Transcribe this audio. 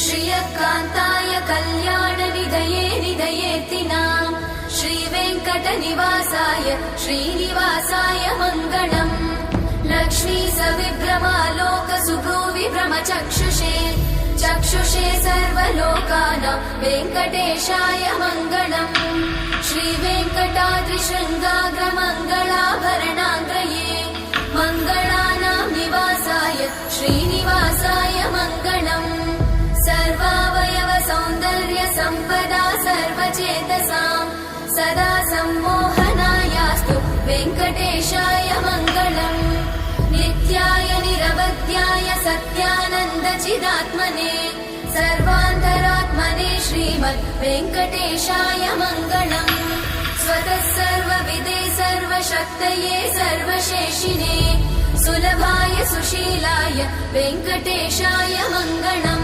श्रियकान्ताय कल्याणनिधये निधयेत्तिनाम् श्रीवेङ्कटनिवासाय श्रीनिवासाय मङ्गलम् लक्ष्मी सविभ्रमालोकसुभ्रूविभ्रमचक्षुषे चक्षुषे सर्वलोकानां वेङ्कटेशाय मङ्गलम् श्रीवेङ्कटाद्रिशृङ्गाग्रमङ्गलाभरणाङ्ग्रये मङ्गलानां निवासाय श्रीनिवासाय मङ्गलम् सर्वावयव सौन्दर्य सम्पदा सर्वचेतसां सदा सम्मोहनायास्तु वेङ्कटेशाय मङ्गलम् नित्याय निरवध्याय सत्यानन्दचिदात्मने सर्वान्तरात्मने श्रीमद् वेङ्कटेशाय मङ्गलम् स्वतः सर्वविदे सर्वशक्तये सर्वशेषिने सुलभाय सुशीलाय वेङ्कटेशाय मङ्गलम्।